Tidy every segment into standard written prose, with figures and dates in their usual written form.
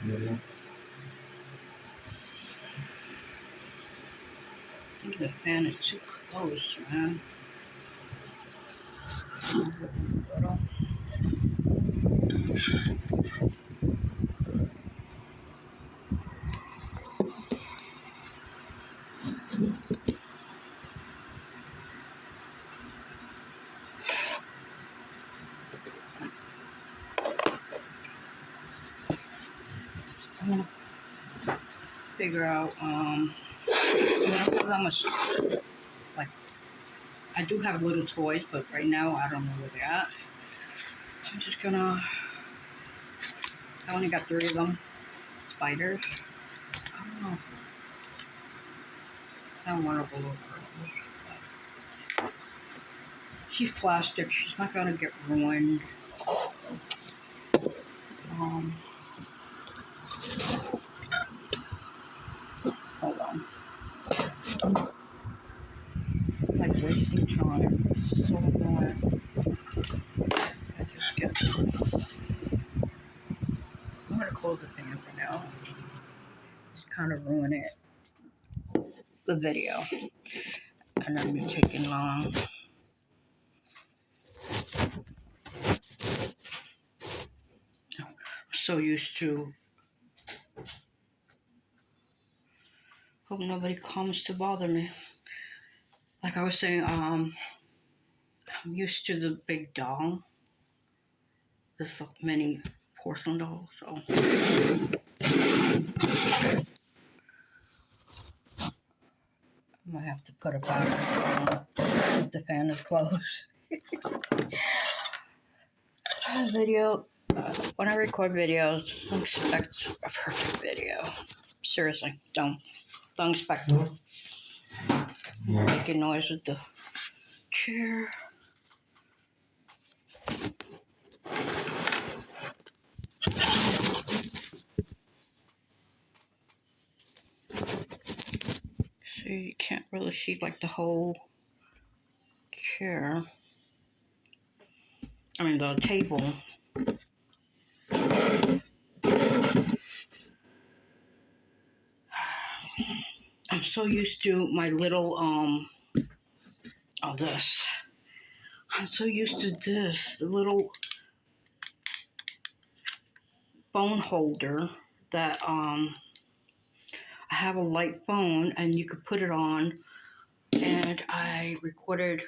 I think the fan is too close, man. Little. I'm gonna figure out, I don't have that much, like, I do have little toys, but right now I don't know where they're at. I'm just gonna, I only got 3 of them. Spiders. I don't know. I don't want a little girl. But she's plastic. She's not gonna get ruined. Hold on. I'm like wasting time. It's so annoying. I just get. I'm gonna close the thing for now. Just kind of ruin it. The video. And then be taking long. I'm so used to. Hope nobody comes to bother me. Like I was saying, I'm used to the big doll. There's so many porcelain dolls, so. I might have to put it back if the fan is closed. Video, when I record videos, don't expect a perfect video. Seriously, don't expect it. Making noise with the chair. See, you can't really see like the whole chair. I mean the table. I'm so used to my little this. I'm so used to this, the little phone holder that I have a light phone and you could put it on, and I recorded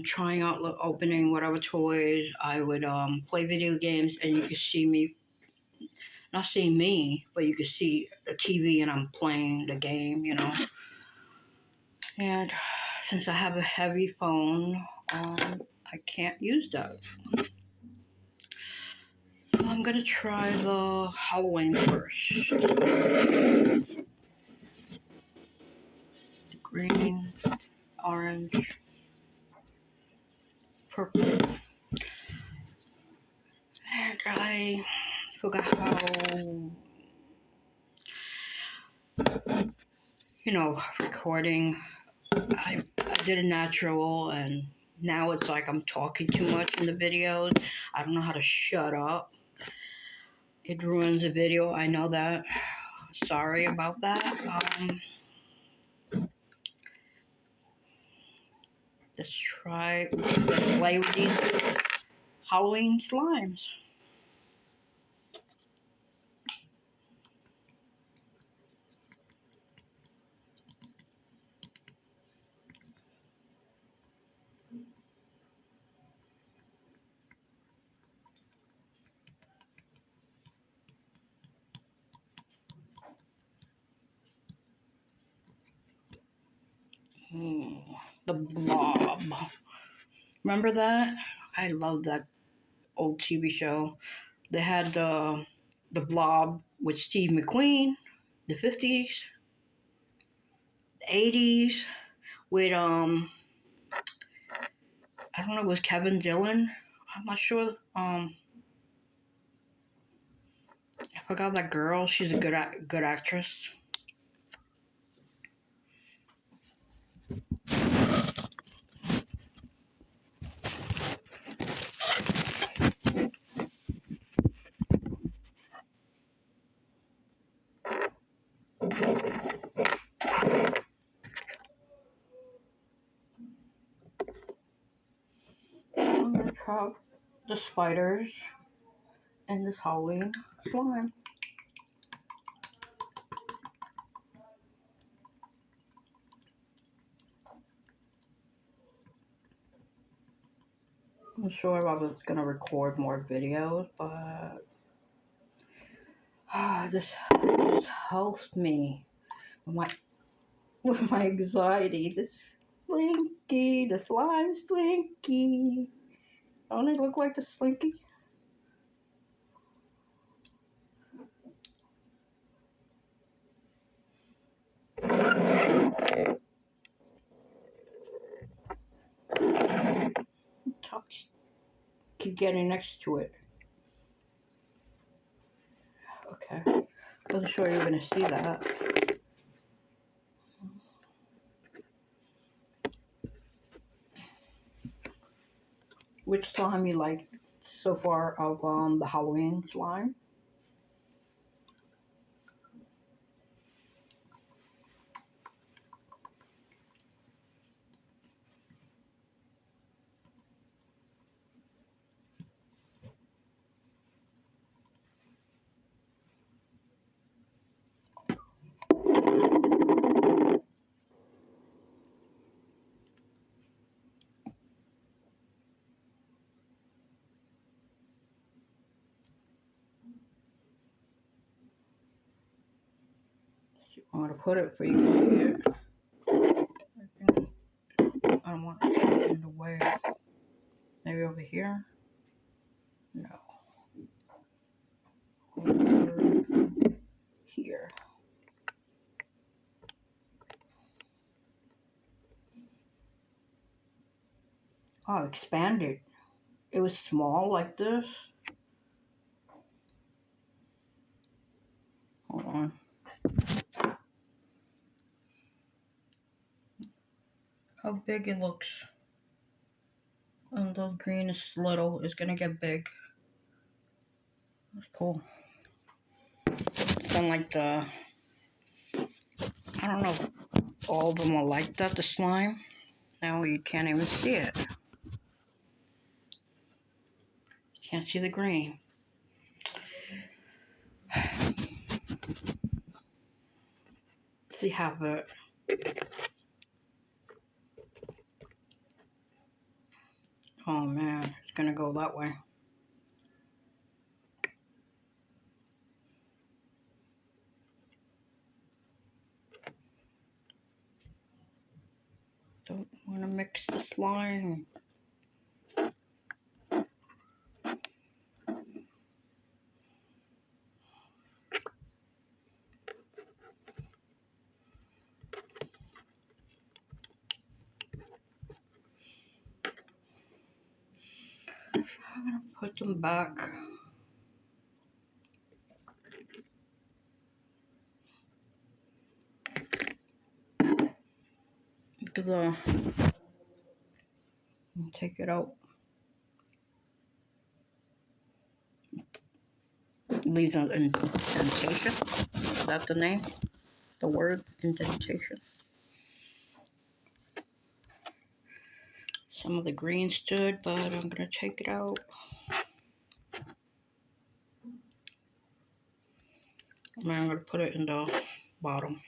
trying out opening whatever toys. I would play video games, and you could see me, not see me, but you could see the TV and I'm playing the game, you know. And since I have a heavy phone, I can't use that. So I'm gonna try the Halloween first. The green, orange, purple. And I forgot how, recording. I did a natural, and now it's like I'm talking too much in the videos. I don't know how to shut up. It ruins the video. I know that. Sorry about that. Let's play with these Halloween slimes. The Blob. Remember that? I love that old TV show. They had the Blob with Steve McQueen, the 50s, the 80s, with I don't know, it was Kevin Dillon. I'm not sure. I forgot that girl. She's a good actress. have the spiders and this Halloween slime. I'm sure I was gonna record more videos, but this helps me with my anxiety. This Slinky, the slime Slinky. Don't it look like the Slinky? Keep getting next to it. Okay. Wasn't sure you were gonna see that. Which slime you like so far of the Halloween slime? I'm gonna put it for you to see it. I don't want it in the way. Maybe over here? No. Over here. Oh, expanded. It was small like this. Hold on. How big it looks. And the green is little. It's gonna get big. That's cool. Don't like the. I don't know if all of them are like that, the slime. Now you can't even see it. You can't see the green. See half of it. Oh man, it's gonna go that way. Don't want to mix the slime. I'm gonna put them back. Take it out. Leaves an indentation. Is that the name? The word indentation. Some of the green stood, but I'm gonna take it out. And I'm gonna put it in the bottom.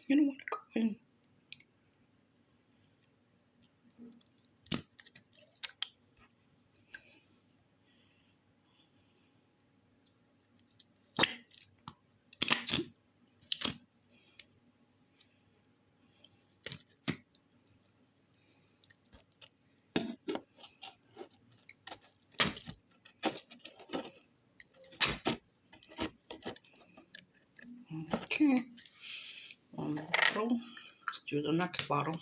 You don't want to go in. Okay. One bottle. Let's do the next bottle.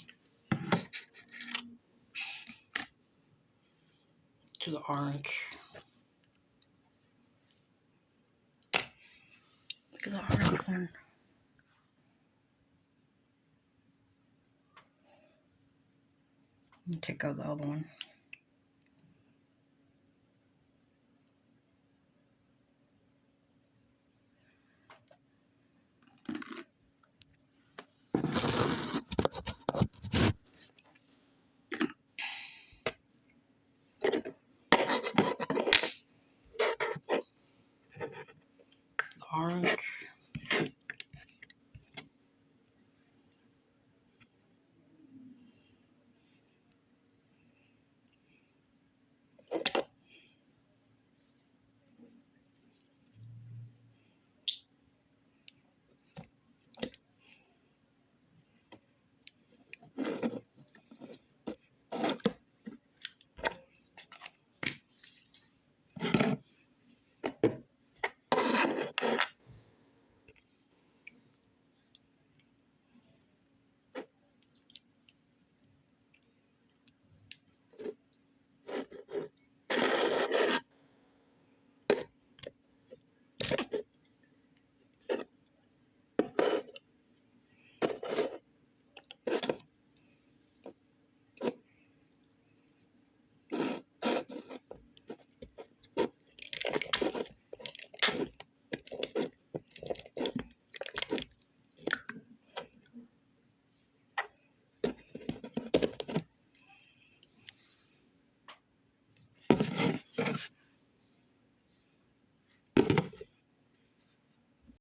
To the orange. Look at the orange one. Take out the other one.